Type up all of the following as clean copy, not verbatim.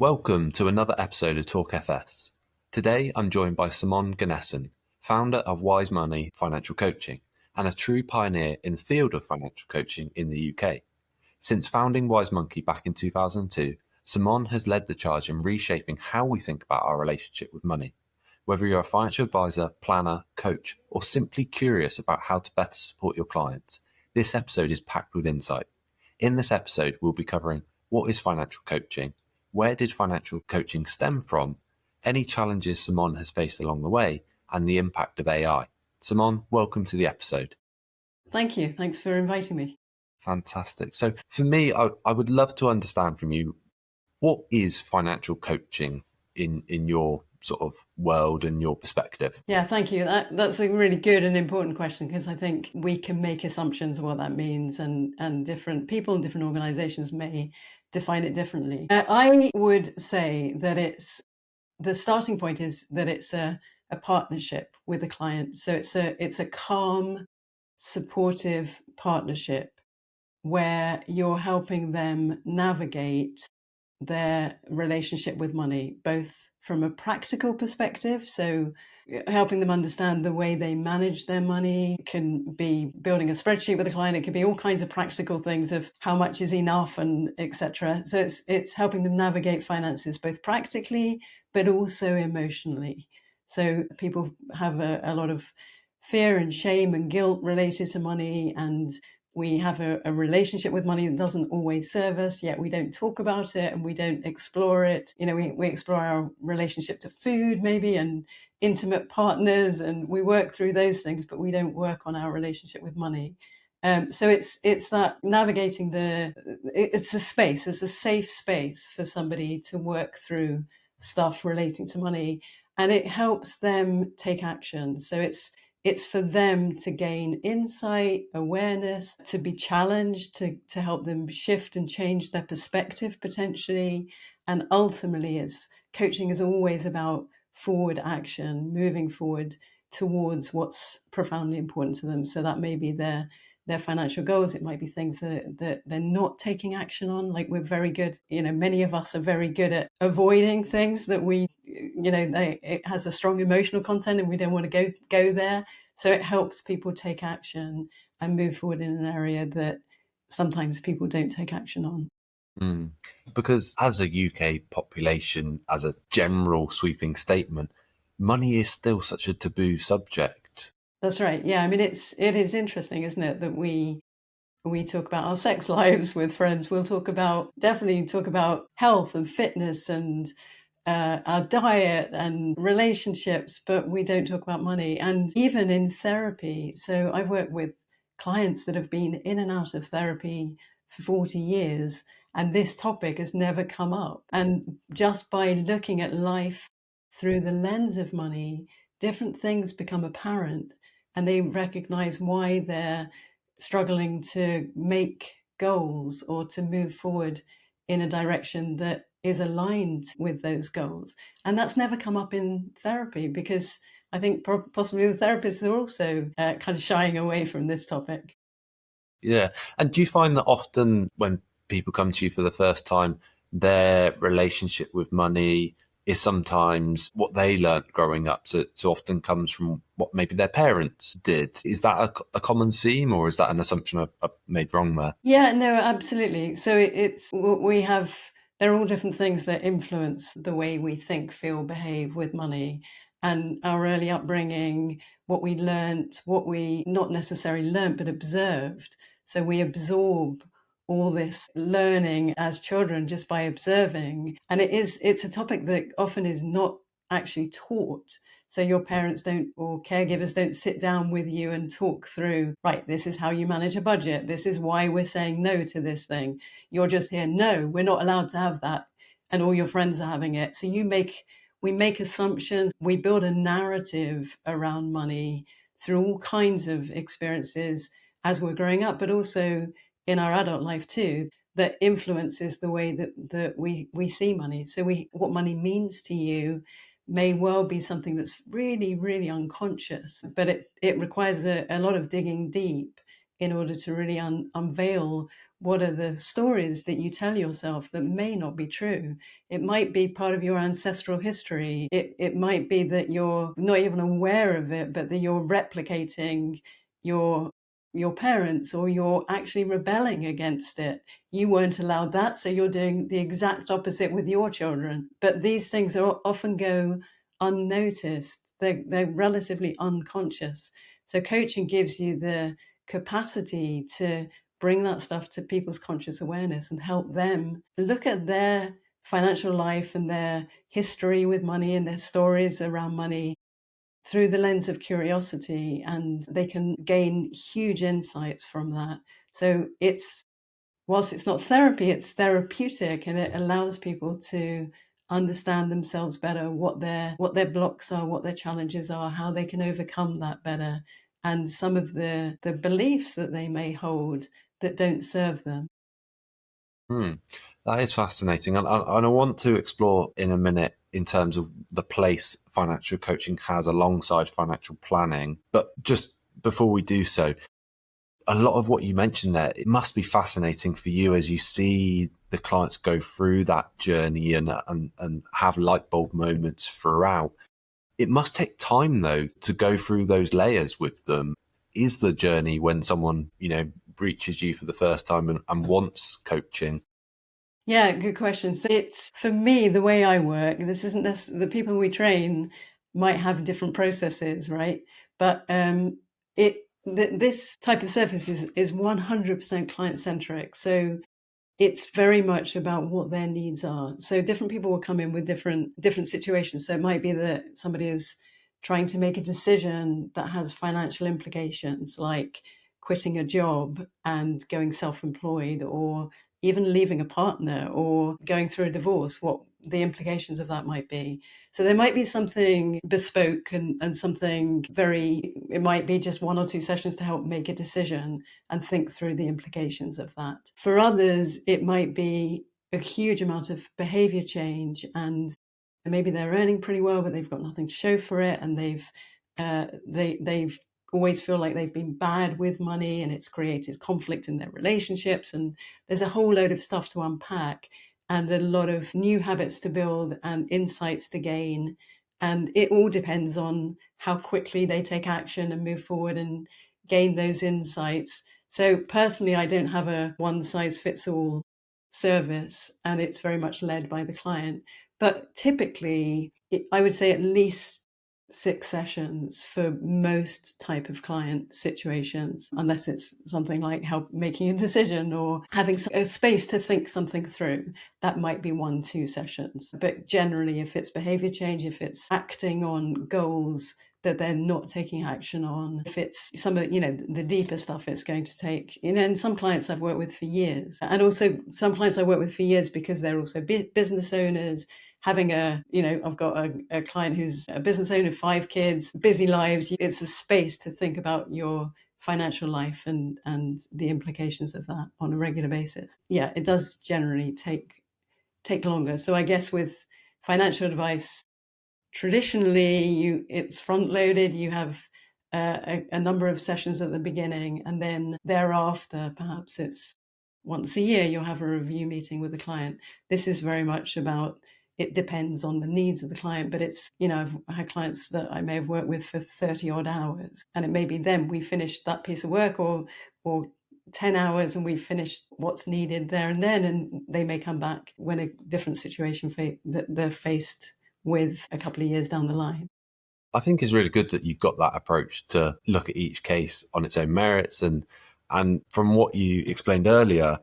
Welcome to another episode of Talk FS. Today I'm joined by Simonne Gnessen, founder of Wise Money Financial Coaching and a true pioneer in the field of financial coaching in the UK. Since founding Wise Monkey back in 2002, Simonne has led the charge in reshaping how we think about our relationship with money. Whether you're a financial advisor, planner, coach, or simply curious about how to better support your clients, this episode is packed with insight. In this episode, we'll be covering what is financial coaching, where did financial coaching stem from, any challenges Simonne has faced along the way, and the impact of AI. Simonne, welcome to the episode. Thank you. Thanks for inviting me. Fantastic. So for me, I would love to understand from you, what is financial coaching in your sort of world and your perspective? Yeah, thank you. That's a really good and important question, because I think we can make assumptions of what that means, and different people and different organizations may define it differently. I would say that the starting point is that it's a partnership with a client. So it's a calm, supportive partnership where you're helping them navigate their relationship with money, both from a practical perspective, so helping them understand the way they manage their money. It can be building a spreadsheet with a client. It could be all kinds of practical things of how much is enough and etc. So it's helping them navigate finances both practically but also emotionally. So people have a lot of fear and shame and guilt related to money, and we have a relationship with money that doesn't always serve us, yet we don't talk about it and we don't explore it. You know, we explore our relationship to food maybe and intimate partners, and we work through those things, but we don't work on our relationship with money. So it's that navigating it's a safe space for somebody to work through stuff relating to money, and it helps them take action. So it's for them to gain insight, awareness, to be challenged, to help them shift and change their perspective potentially. And ultimately, coaching is always about forward action, moving forward towards what's profoundly important to them. So that may be their financial goals. It might be things that they're not taking action on. Like, we're very good, many of us are very good at avoiding things that it has a strong emotional content and we don't want to go there. So it helps people take action and move forward in an area that sometimes people don't take action on. Because as a UK population, as a general sweeping statement, money is still such a taboo subject. That's right. Yeah, I mean, it is interesting, isn't it, that we talk about our sex lives with friends. We'll definitely talk about health and fitness and our diet and relationships, but we don't talk about money. And even in therapy, so I've worked with clients that have been in and out of therapy for 40 years, and this topic has never come up. And just by looking at life through the lens of money, different things become apparent, and they recognize why they're struggling to make goals or to move forward in a direction that is aligned with those goals. And that's never come up in therapy, because I think possibly the therapists are also kind of shying away from this topic. Yeah. And do you find that often when people come to you for the first time, their relationship with money is sometimes what they learnt growing up, so often comes from what maybe their parents did? Is that a common theme, or is that an assumption I've made wrong there? Yeah, no, absolutely. So there are all different things that influence the way we think, feel, behave with money, and our early upbringing, what we learnt, what we not necessarily learnt but observed. So we absorb all this learning as children just by observing, and it's a topic that often is not actually taught. So your parents or caregivers don't sit down with you and talk through, right, this is how you manage a budget. This is why we're saying no to this thing. You're just here, no, we're not allowed to have that. And all your friends are having it. So we make assumptions. We build a narrative around money through all kinds of experiences as we're growing up, but also in our adult life too, that influences the way that we see money. So what money means to you may well be something that's really, really unconscious, but it requires a lot of digging deep in order to really unveil what are the stories that you tell yourself that may not be true? It might be part of your ancestral history. It might be that you're not even aware of it, but that you're replicating your parents, or you're actually rebelling against it. You weren't allowed that, so you're doing the exact opposite with your children. But these things often go unnoticed. They're relatively unconscious. So coaching gives you the capacity to bring that stuff to people's conscious awareness and help them look at their financial life and their history with money and their stories around money through the lens of curiosity, and they can gain huge insights from that. So whilst it's not therapy, it's therapeutic, and it allows people to understand themselves better, what their blocks are, what their challenges are, how they can overcome that better, and some of the beliefs that they may hold that don't serve them. That is fascinating. And I want to explore in a minute in terms of the place financial coaching has alongside financial planning. But just before we do so, a lot of what you mentioned there, it must be fascinating for you as you see the clients go through that journey and have light bulb moments throughout. It must take time, though, to go through those layers with them. Is the journey when someone, reaches you for the first time and wants coaching? Yeah, good question. So it's, for me, the way I work, this isn't the people we train might have different processes, right? But this type of service is 100% client centric. So it's very much about what their needs are. So different people will come in with different situations. So it might be that somebody is trying to make a decision that has financial implications, like quitting a job and going self-employed, or even leaving a partner, or going through a divorce, what the implications of that might be. So there might be something bespoke and something it might be just 1 or 2 sessions to help make a decision and think through the implications of that. For others, it might be a huge amount of behavior change, and maybe they're earning pretty well, but they've got nothing to show for it, and they've always feel like they've been bad with money, and it's created conflict in their relationships, and there's a whole load of stuff to unpack and a lot of new habits to build and insights to gain. And it all depends on how quickly they take action and move forward and gain those insights. So personally, I don't have a one size fits all service, and it's very much led by the client. But typically, I would say at least 6 sessions for most type of client situations, unless it's something like help making a decision or having a space to think something through. That might be 1, 2 sessions. But generally, if it's behavior change, if it's acting on goals that they're not taking action on, if it's some of the deeper stuff, it's going to take, and some clients I've worked with for years, and also some clients I work with for years because they're also business owners, having I've got a client who's a business owner, 5 kids, busy lives. It's a space to think about your financial life and the implications of that on a regular basis. Yeah, it does generally take longer. So I guess with financial advice, traditionally it's front loaded. You have a number of sessions at the beginning, and then thereafter perhaps it's once a year you'll have a review meeting with the client. This is very much about, it depends on the needs of the client, but it's, I've had clients that I may have worked with for 30 odd hours, and it may be then we finished that piece of work, or 10 hours, and we've finished what's needed there and then, and they may come back when a different situation that they're faced with a couple of years down the line. I think it's really good that you've got that approach to look at each case on its own merits. And from what you explained earlier,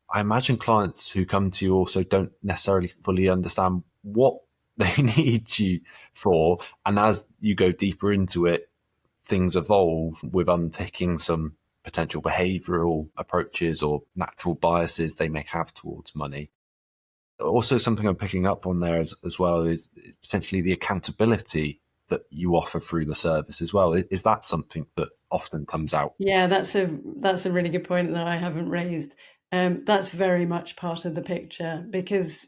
I imagine clients who come to you also don't necessarily fully understand what they need you for. And as you go deeper into it, things evolve with unpicking some potential behavioural approaches or natural biases they may have towards money. Also, something I'm picking up on there as well is potentially the accountability that you offer through the service as well. Is that something that often comes out? Yeah, that's a really good point that I haven't raised. That's very much part of the picture, because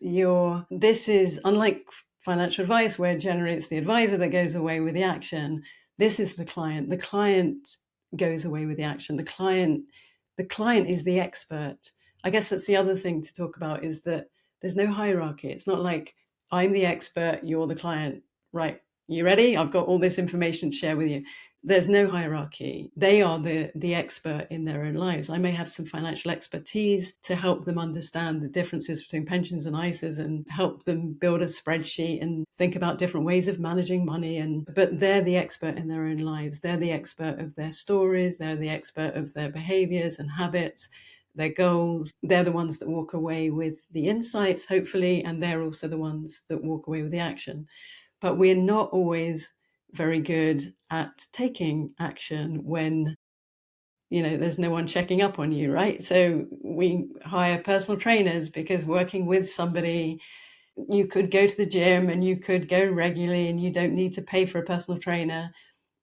this is unlike financial advice, where generally it's the advisor that goes away with the action. This is the client. The client goes away with the action. The client is the expert I guess that's the other thing to talk about, is that there's no hierarchy. It's not like I'm the expert, you're the client. Right, you ready? I've got all this information to share with you. There's no hierarchy. They are the expert in their own lives. I may have some financial expertise to help them understand the differences between pensions and ISAs and help them build a spreadsheet and think about different ways of managing money. But they're the expert in their own lives. They're the expert of their stories. They're the expert of their behaviors and habits, their goals. They're the ones that walk away with the insights, hopefully, and they're also the ones that walk away with the action. But we're not always very good at taking action when, there's no one checking up on you, right? So we hire personal trainers because working with somebody, you could go to the gym and you could go regularly and you don't need to pay for a personal trainer,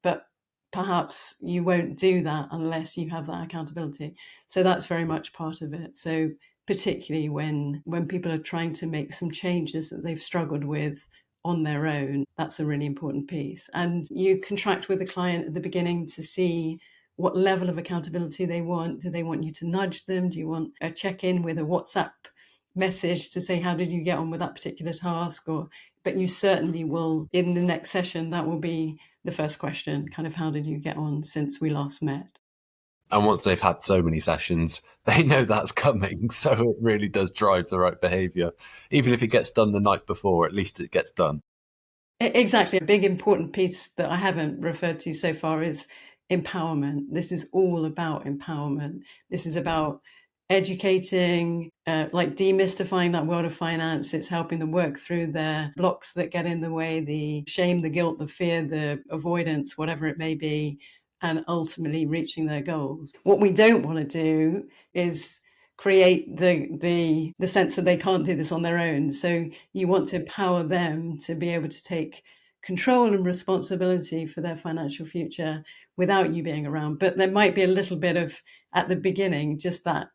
but perhaps you won't do that unless you have that accountability. So that's very much part of it. So particularly when people are trying to make some changes that they've struggled with on their own, that's a really important piece. And you contract with the client at the beginning to see what level of accountability they want. Do they want you to nudge them? Do you want a check-in with a WhatsApp message to say, how did you get on with that particular task? But you certainly will, in the next session, that will be the first question, kind of, how did you get on since we last met? And once they've had so many sessions, they know that's coming. So it really does drive the right behaviour. Even if it gets done the night before, at least it gets done. Exactly. A big important piece that I haven't referred to so far is empowerment. This is all about empowerment. This is about educating, like demystifying that world of finance. It's helping them work through their blocks that get in the way, the shame, the guilt, the fear, the avoidance, whatever it may be, and ultimately reaching their goals. What we don't want to do is create the sense that they can't do this on their own. So you want to empower them to be able to take control and responsibility for their financial future without you being around. But there might be a little bit of, at the beginning, just that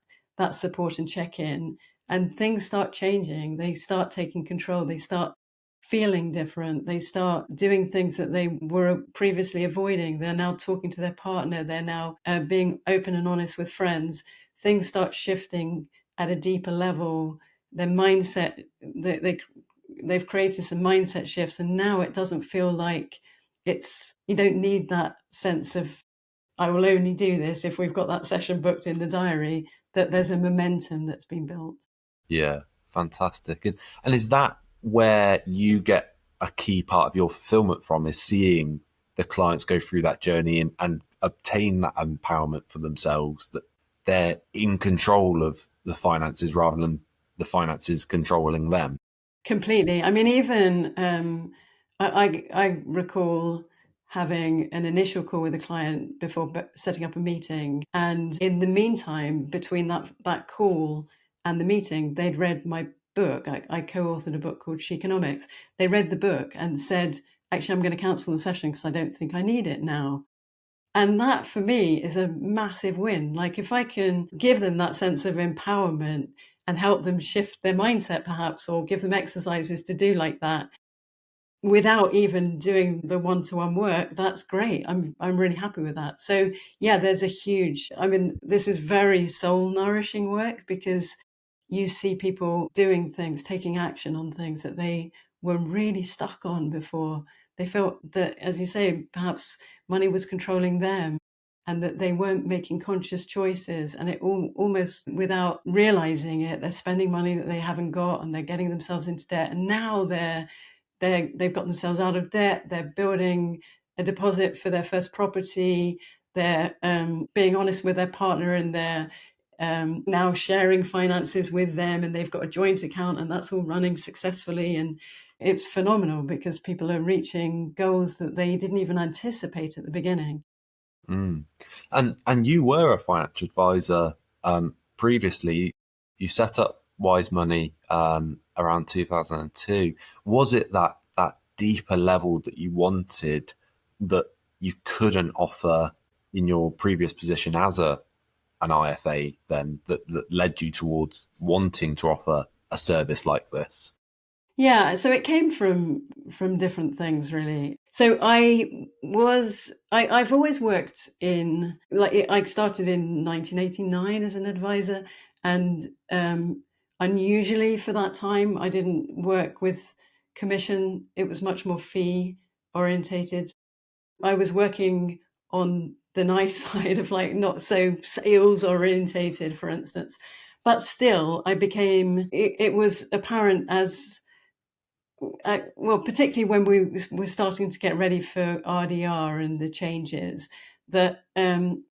support and check-in, and things start changing. They start taking control. They start feeling different. They start doing things that they were previously avoiding. They're now talking to their partner. They're now being open and honest with friends. Things start shifting at a deeper level. Their mindset, they've created some mindset shifts, and now it doesn't feel like you don't need that sense of, I will only do this if we've got that session booked in the diary, that there's a momentum that's been built. Yeah, fantastic. And is that where you get a key part of your fulfillment from, is seeing the clients go through that journey and obtain that empowerment for themselves, that they're in control of the finances rather than the finances controlling them? Completely. I mean, even I recall having an initial call with a client before setting up a meeting, and in the meantime, between that call and the meeting, they'd read my book. I co-authored a book called Sheconomics. They read the book and said, actually, I'm going to cancel the session because I don't think I need it now. And that, for me, is a massive win. Like, if I can give them that sense of empowerment and help them shift their mindset, perhaps, or give them exercises to do like that without even doing the one-to-one work, that's great. I'm really happy with that. So yeah, there's a huge, this is very soul nourishing work, because you see people doing things, taking action on things that they were really stuck on before. They felt that, as you say, perhaps money was controlling them, and that they weren't making conscious choices, and it almost without realizing it, they're spending money that they haven't got, and they're getting themselves into debt. And now they've got themselves out of debt. They're building a deposit for their first property. They're being honest with their partner, and they're now sharing finances with them, and they've got a joint account, and that's all running successfully. And it's phenomenal, because people are reaching goals that they didn't even anticipate at the beginning. Mm. And you were a financial advisor previously. You set up Wise Money around 2002. Was it that deeper level that you wanted that you couldn't offer in your previous position as an IFA then, that led you towards wanting to offer a service like this? Yeah, so it came from different things, really. So I've always worked in, like, I started in 1989 as an advisor, And unusually for that time, I didn't work with commission. It was much more fee orientated. I was working on the nice side of like not so sales orientated, for instance. But still, it was apparent as, well, particularly when we were starting to get ready for RDR and the changes, that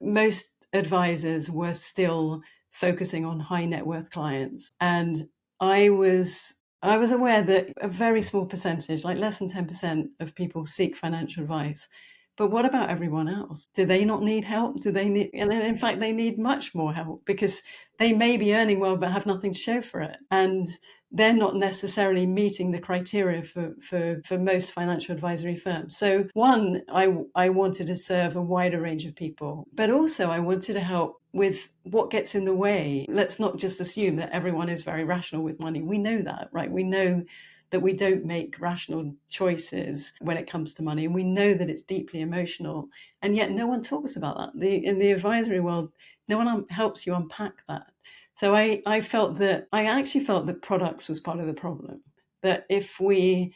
most advisors were still focusing on high net worth clients. And I was aware that a very small percentage, like less than 10% of people seek financial advice. But what about everyone else? Do they not need help? Do they need, and in fact, they need much more help because they may be earning well but have nothing to show for it. And they're not necessarily meeting the criteria for most financial advisory firms. So one, I wanted to serve a wider range of people, but also I wanted to help with what gets in the way. Let's not just assume that everyone is very rational with money. We know that, right? We know that we don't make rational choices when it comes to money. And we know that it's deeply emotional. And yet no one talks about that. In the advisory world, no one helps you unpack that. So I actually felt that products was part of the problem. That if we're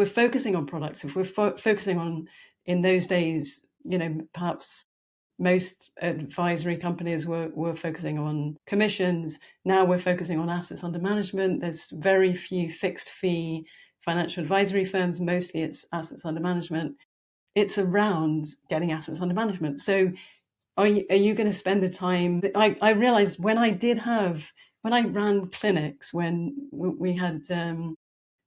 focusing on products, if we're focusing on, in those days, perhaps most advisory companies were focusing on commissions. Now we're focusing on assets under management. There's very few fixed fee financial advisory firms. Mostly it's assets under management. It's around getting assets under management. So are you going to spend the time? I realized when I ran clinics, when we had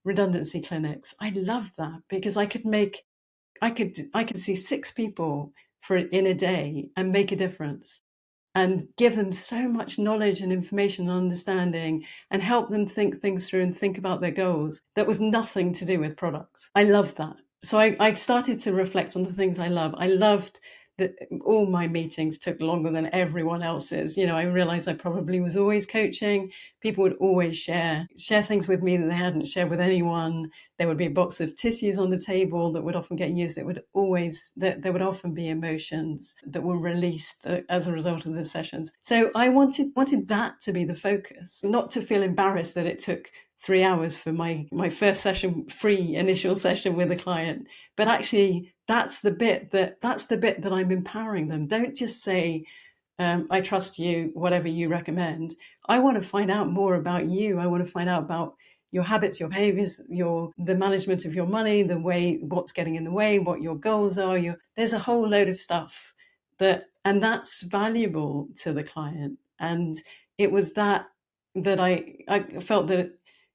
redundancy clinics, I loved that because I could see 6 people in a day and make a difference and give them so much knowledge and information and understanding and help them think things through and think about their goals that was nothing to do with products. I loved that. So I started to reflect on the things I love. I loved that all my meetings took longer than everyone else's. I realized I probably was always coaching. People would always share things with me that they hadn't shared with anyone. There would be a box of tissues on the table that would often get used. There would often be emotions that were released as a result of the sessions. So I wanted that to be the focus, not to feel embarrassed that it took 3 hours for my first session, free initial session with a client, but actually that's the bit that I'm empowering them. Don't just say, I trust you, whatever you recommend. I want to find out more about you. I want to find out about your habits, your behaviors, the management of your money, what's getting in the way, what your goals are. There's a whole load of stuff and that's valuable to the client. And it was that I felt that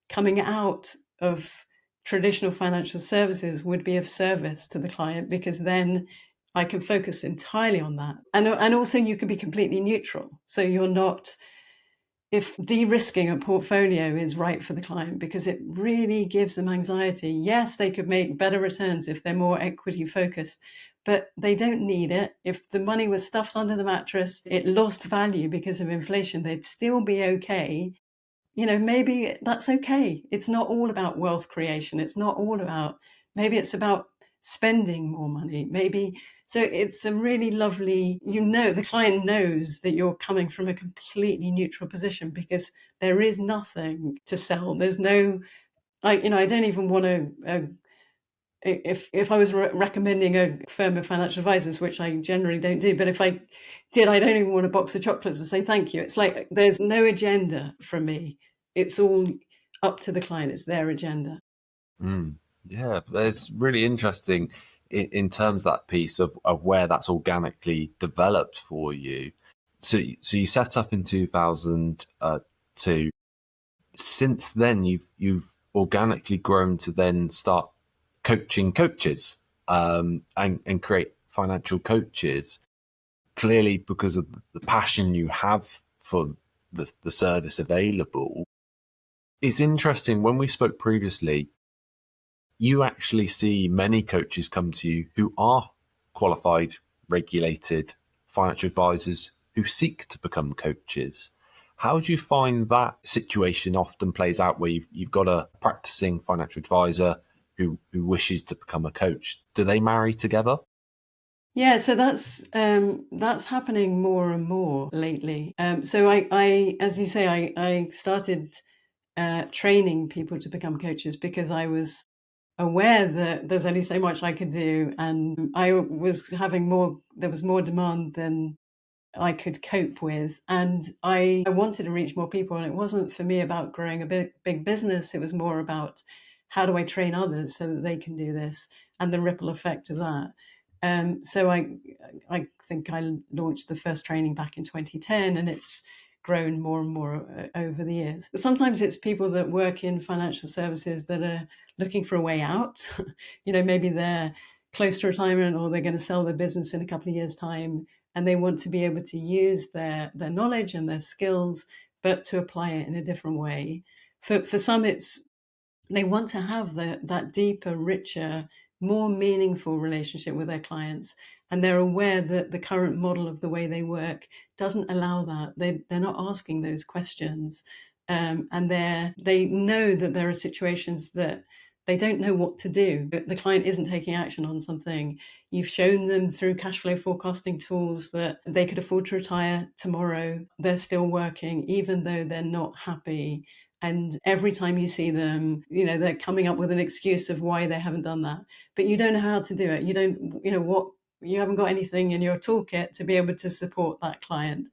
coming out of traditional financial services would be of service to the client, because then I can focus entirely on that. And also you can be completely neutral. So you're not, if de-risking a portfolio is right for the client because it really gives them anxiety. Yes, they could make better returns if they're more equity focused, but they don't need it. If the money was stuffed under the mattress, it lost value because of inflation, they'd still be okay. Maybe that's okay. It's not all about wealth creation. It's not all about, maybe it's about spending more money. So it's a really lovely, the client knows that you're coming from a completely neutral position because there is nothing to sell. There's no, I don't even want to, if I was recommending a firm of financial advisors, which I generally don't do, but if I did, I don't even want a box of chocolates and say thank you. It's like there's no agenda from me. It's all up to the client. It's their agenda. Yeah, it's really interesting in terms of that piece of where that's organically developed for you. So you set up in 2002. Since then, you've organically grown to then start coaching coaches and create financial coaches, clearly because of the passion you have for the service available. It's interesting, when we spoke previously, you actually see many coaches come to you who are qualified, regulated financial advisors who seek to become coaches. How do you find that situation often plays out, where you've got a practicing financial advisor who wishes to become a coach? Do they marry together? Yeah, so that's happening more and more lately. So I, as you say, I started training people to become coaches because I was aware that there's only so much I could do, and I was having more. There was more demand than I could cope with, and I wanted to reach more people. And it wasn't for me about growing a big business. It was more about how do I train others so that they can do this, and the ripple effect of that. So I think I launched the first training back in 2010, and it's grown more and more over the years. Sometimes it's people that work in financial services that are looking for a way out. Maybe they're close to retirement, or they're going to sell their business in a couple of years' time, and they want to be able to use their knowledge and their skills, but to apply it in a different way. For some, it's they want to have that deeper, richer, more meaningful relationship with their clients, and they're aware that the current model of the way they work doesn't allow that. They're not asking those questions, and they know that there are situations that they don't know what to do. The client isn't taking action on something. You've shown them through cash flow forecasting tools that they could afford to retire tomorrow. They're still working, even though they're not happy. And every time you see them, they're coming up with an excuse of why they haven't done that. But you don't know how to do it. You don't, you haven't got anything in your toolkit to be able to support that client.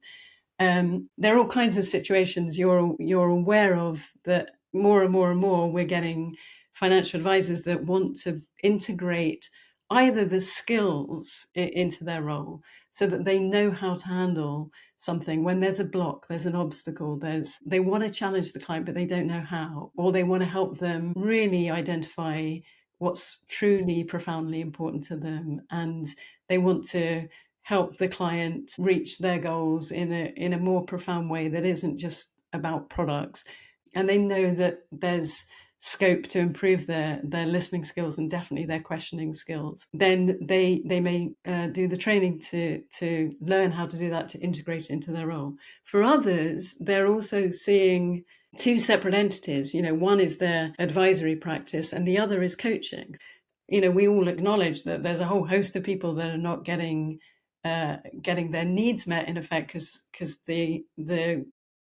There are all kinds of situations you're aware of that more and more and more we're getting financial advisors that want to integrate either the skills into their role so that they know how to handle something when there's a block, there's an obstacle, they want to challenge the client but they don't know how, or they want to help them really identify what's truly profoundly important to them, and they want to help the client reach their goals in a more profound way that isn't just about products. And they know that there's scope to improve their listening skills and definitely their questioning skills. Then they may do the training to learn how to do that, to integrate it into their role. For others, they're also seeing two separate entities. One is their advisory practice and the other is coaching. We all acknowledge that there's a whole host of people that are not getting their needs met, in effect, because the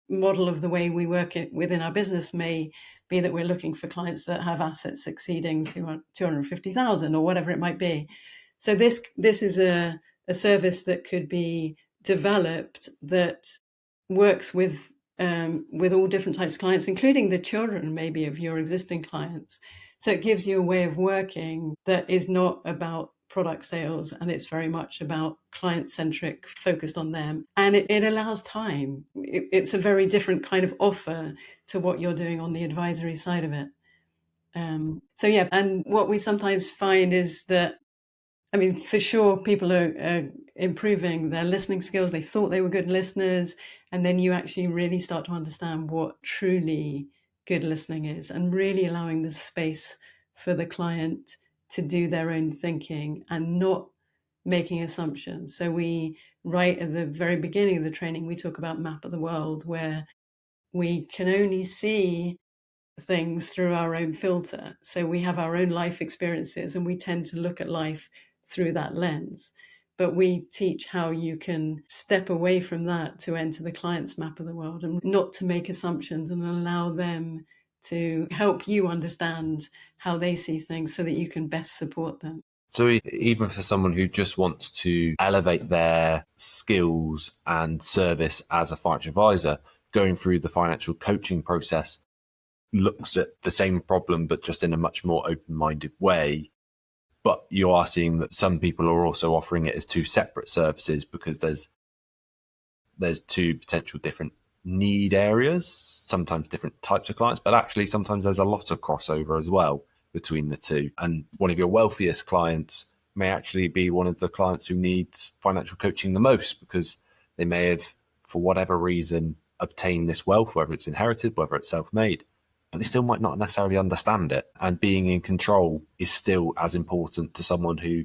model of the way we work within our business may be that we're looking for clients that have assets exceeding 250,000 or whatever it might be. So this is a service that could be developed that works with all different types of clients, including the children maybe of your existing clients. So it gives you a way of working that is not about product sales, and it's very much about client-centric, focused on them. And it allows time. It's a very different kind of offer to what you're doing on the advisory side of it. So yeah, and what we sometimes find is that, for sure, people are improving their listening skills. They thought they were good listeners, and then you actually really start to understand what truly good listening is, and really allowing the space for the client to do their own thinking and not making assumptions. So we, right at the very beginning of the training, we talk about map of the world, where we can only see things through our own filter. So we have our own life experiences and we tend to look at life through that lens. But we teach how you can step away from that to enter the client's map of the world, and not to make assumptions, and allow them to help you understand how they see things so that you can best support them. So even for someone who just wants to elevate their skills and service as a financial advisor, going through the financial coaching process looks at the same problem, but just in a much more open-minded way. But you are seeing that some people are also offering it as two separate services, because there's two potential different need areas, sometimes different types of clients, but actually sometimes there's a lot of crossover as well between the two. And one of your wealthiest clients may actually be one of the clients who needs financial coaching the most, because they may have, for whatever reason, obtained this wealth, whether it's inherited, whether it's self-made, but they still might not necessarily understand it. And being in control is still as important to someone who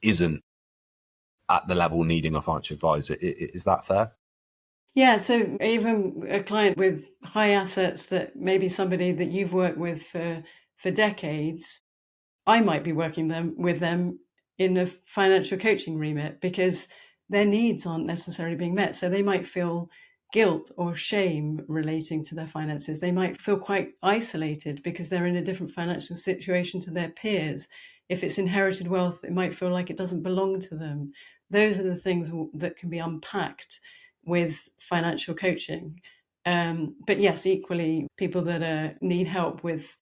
isn't at the level needing a financial advisor. Is that fair? Yeah, so even a client with high assets, that maybe somebody that you've worked with for decades, I might be working with them in a financial coaching remit because their needs aren't necessarily being met. So they might feel guilt or shame relating to their finances. They might feel quite isolated because they're in a different financial situation to their peers. If it's inherited wealth, it might feel like it doesn't belong to them. Those are the things that can be unpacked with financial coaching. But yes, equally, people that need help with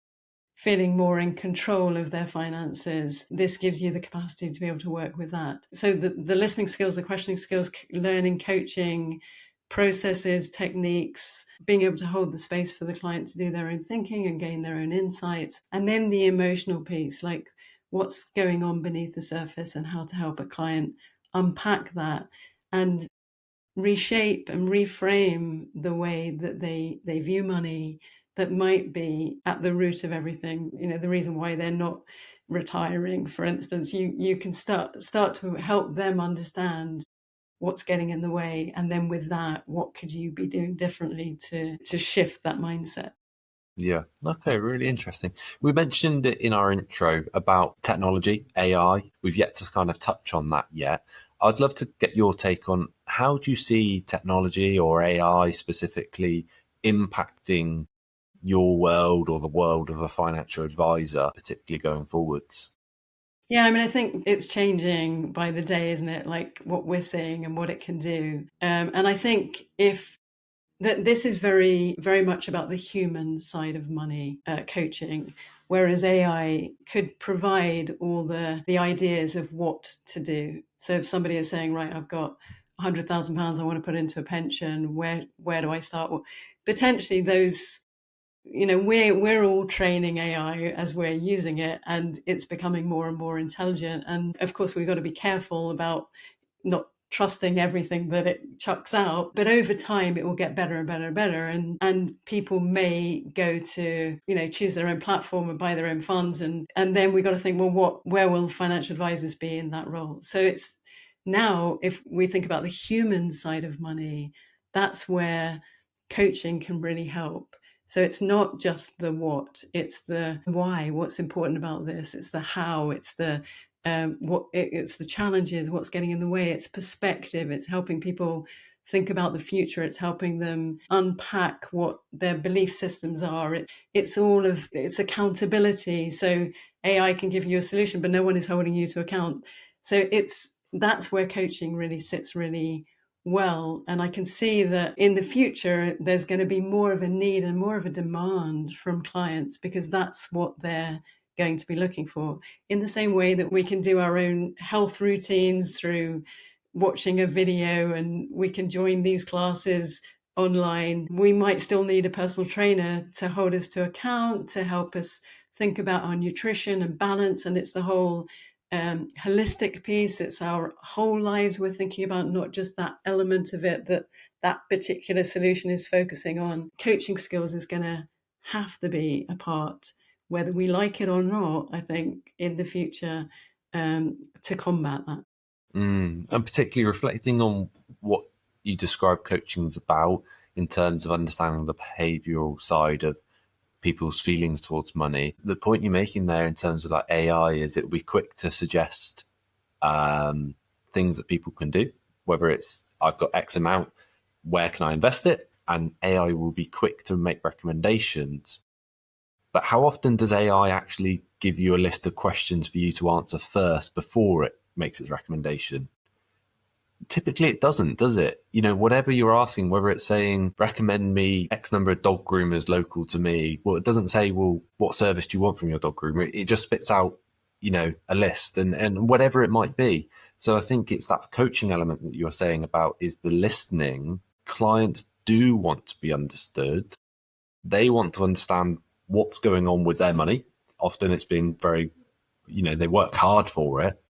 feeling more in control of their finances, this gives you the capacity to be able to work with that. So the listening skills, the questioning skills, learning, coaching, processes, techniques, being able to hold the space for the client to do their own thinking and gain their own insights. And then the emotional piece, like what's going on beneath the surface and how to help a client unpack that and reshape and reframe the way that they view money that might be at the root of everything. The reason why they're not retiring, for instance, you can start to help them understand what's getting in the way, and then with that, what could you be doing differently to shift that mindset. Yeah. Okay. Really interesting. We mentioned it in our intro about technology, AI. We've yet to kind of touch on that yet. I'd love to get your take on how do you see technology or AI specifically impacting your world or the world of a financial advisor, particularly going forwards? Yeah, I mean, I think it's changing by the day, isn't it? Like what we're seeing and what it can do. And I think if that this is very, very much about the human side of money coaching, whereas AI could provide all the ideas of what to do. So if somebody is saying, right, I've got £100,000 I want to put into a pension, where do I start? Well, potentially those, we're all training AI as we're using it, and it's becoming more and more intelligent. And of course, we've got to be careful about not trusting everything that it chucks out, but over time it will get better and better and better, and people may go to choose their own platform and buy their own funds, and then we got to think, well, where will financial advisors be in that role? So it's now, if we think about the human side of money, that's where coaching can really help. So it's not just the what, it's the why, what's important about this, it's the how, it's the it's the challenges, what's getting in the way, it's perspective, it's helping people think about the future, it's helping them unpack what their belief systems are. It's accountability. So AI can give you a solution, but no one is holding you to account. So that's where coaching really sits really well. And I can see that in the future, there's going to be more of a need and more of a demand from clients because that's what they're going to be looking for. In the same way that we can do our own health routines through watching a video and we can join these classes online, we might still need a personal trainer to hold us to account, to help us think about our nutrition and balance. And it's the whole holistic piece. It's our whole lives we're thinking about, not just that element of it that particular solution is focusing on. Coaching skills is going to have to be a part, whether we like it or not, I think, in the future, to combat that. And particularly reflecting on what you describe coaching is about in terms of understanding the behavioural side of people's feelings towards money. The point you're making there in terms of like AI is it will be quick to suggest things that people can do, whether it's I've got X amount, where can I invest it? And AI will be quick to make recommendations. But how often does AI actually give you a list of questions for you to answer first before it makes its recommendation? Typically it doesn't, does it? Whatever you're asking, whether it's saying recommend me X number of dog groomers local to me, well, it doesn't say, well, what service do you want from your dog groomer? It just spits out, a list and whatever it might be. So I think it's that coaching element that you're saying about is the listening. Clients do want to be understood. They want to understand what's going on with their money. Often it's been very, they work hard for it.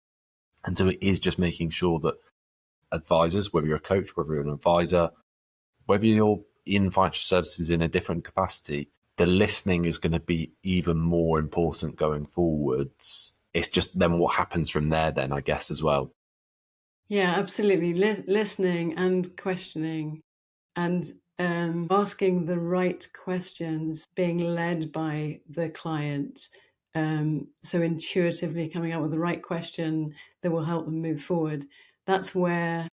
And so it is just making sure that advisors, whether you're a coach, whether you're an advisor, whether you're in financial services in a different capacity, the listening is going to be even more important going forwards. It's just then what happens from there then, I guess, as well. Yeah, absolutely. Listening and questioning and asking the right questions, being led by the client so intuitively coming up with the right question that will help them move forward. That's where,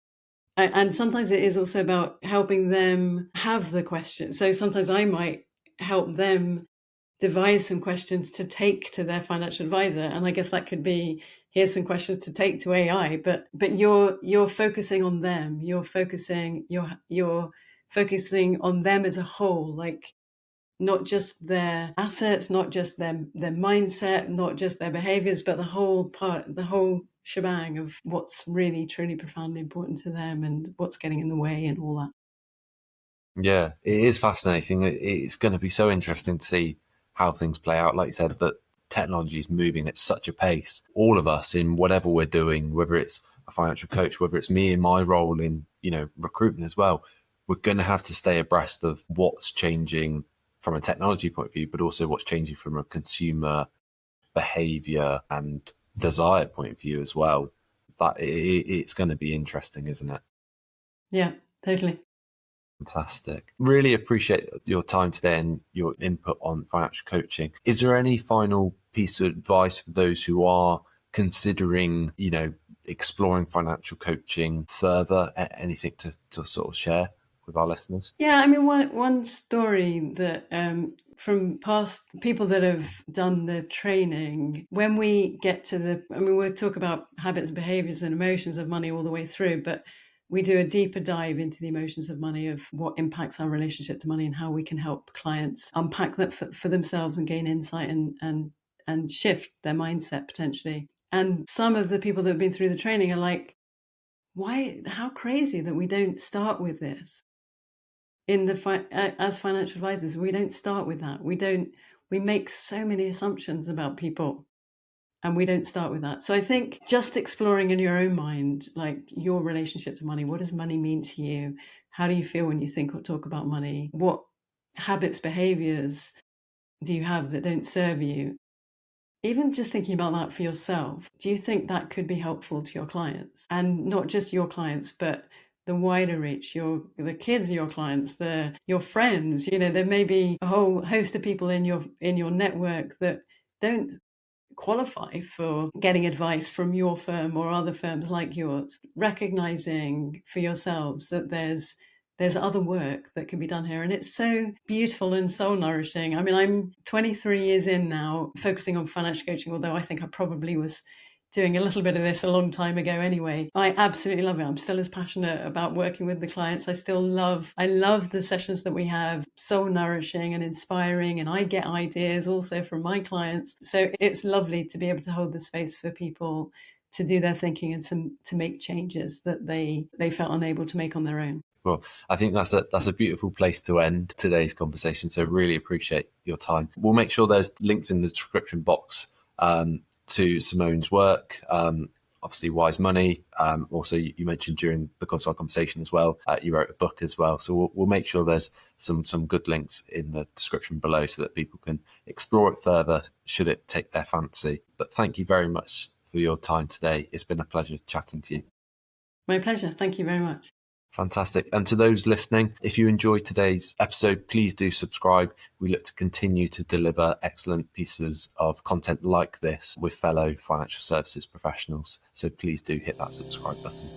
and sometimes it is also about helping them have the question. So sometimes I might help them devise some questions to take to their financial advisor, and I guess that could be, here's some questions to take to AI. But you're focusing on them. You're focusing on them as a whole, like not just their assets, not just their mindset, not just their behaviors, but the whole shebang of what's really truly profoundly important to them and what's getting in the way and all that. Yeah, it is fascinating. It's going to be so interesting to see how things play out. Like you said, that technology is moving at such a pace. All of us in whatever we're doing, whether it's a financial coach, whether it's me in my role in, recruitment as well, we're going to have to stay abreast of what's changing from a technology point of view, but also what's changing from a consumer behavior and desire point of view as well. It's going to be interesting, isn't it? Yeah, totally. Fantastic. Really appreciate your time today and your input on financial coaching. Is there any final piece of advice for those who are considering, exploring financial coaching further? Anything to sort of share with our listeners? Yeah, I mean, one story that from past people that have done the training, when we get to we'll talk about habits, behaviors, and emotions of money all the way through, but we do a deeper dive into the emotions of money, of what impacts our relationship to money and how we can help clients unpack that for themselves and gain insight and shift their mindset potentially. And some of the people that have been through the training are like, how crazy that we don't start with this. As financial advisors, we don't start with that. We make so many assumptions about people, and we don't start with that. So I think just exploring in your own mind, like your relationship to money. What does money mean to you? How do you feel when you think or talk about money? What habits, behaviors do you have that don't serve you? Even just thinking about that for yourself, do you think that could be helpful to your clients? And not just your clients, but the wider reach, the kids of your clients, your friends. There may be a whole host of people in your network that don't qualify for getting advice from your firm or other firms like yours. Recognizing for yourselves that there's other work that can be done here. And it's so beautiful and soul nourishing. I mean, I'm 23 years in now, focusing on financial coaching, although I think I probably was doing a little bit of this a long time ago anyway. I absolutely love it. I'm still as passionate about working with the clients. I love the sessions that we have, soul nourishing and inspiring, and I get ideas also from my clients. So it's lovely to be able to hold the space for people to do their thinking and to make changes that they felt unable to make on their own. Well, I think that's a beautiful place to end today's conversation. So really appreciate your time. We'll make sure there's links in the description box to Simonne's work, obviously Wise Money. Also, you mentioned during the consult conversation as well, you wrote a book as well. So we'll make sure there's some good links in the description below so that people can explore it further should it take their fancy. But thank you very much for your time today. It's been a pleasure chatting to you. My pleasure. Thank you very much. Fantastic. And to those listening, if you enjoyed today's episode, please do subscribe. We look to continue to deliver excellent pieces of content like this with fellow financial services professionals. So please do hit that subscribe button.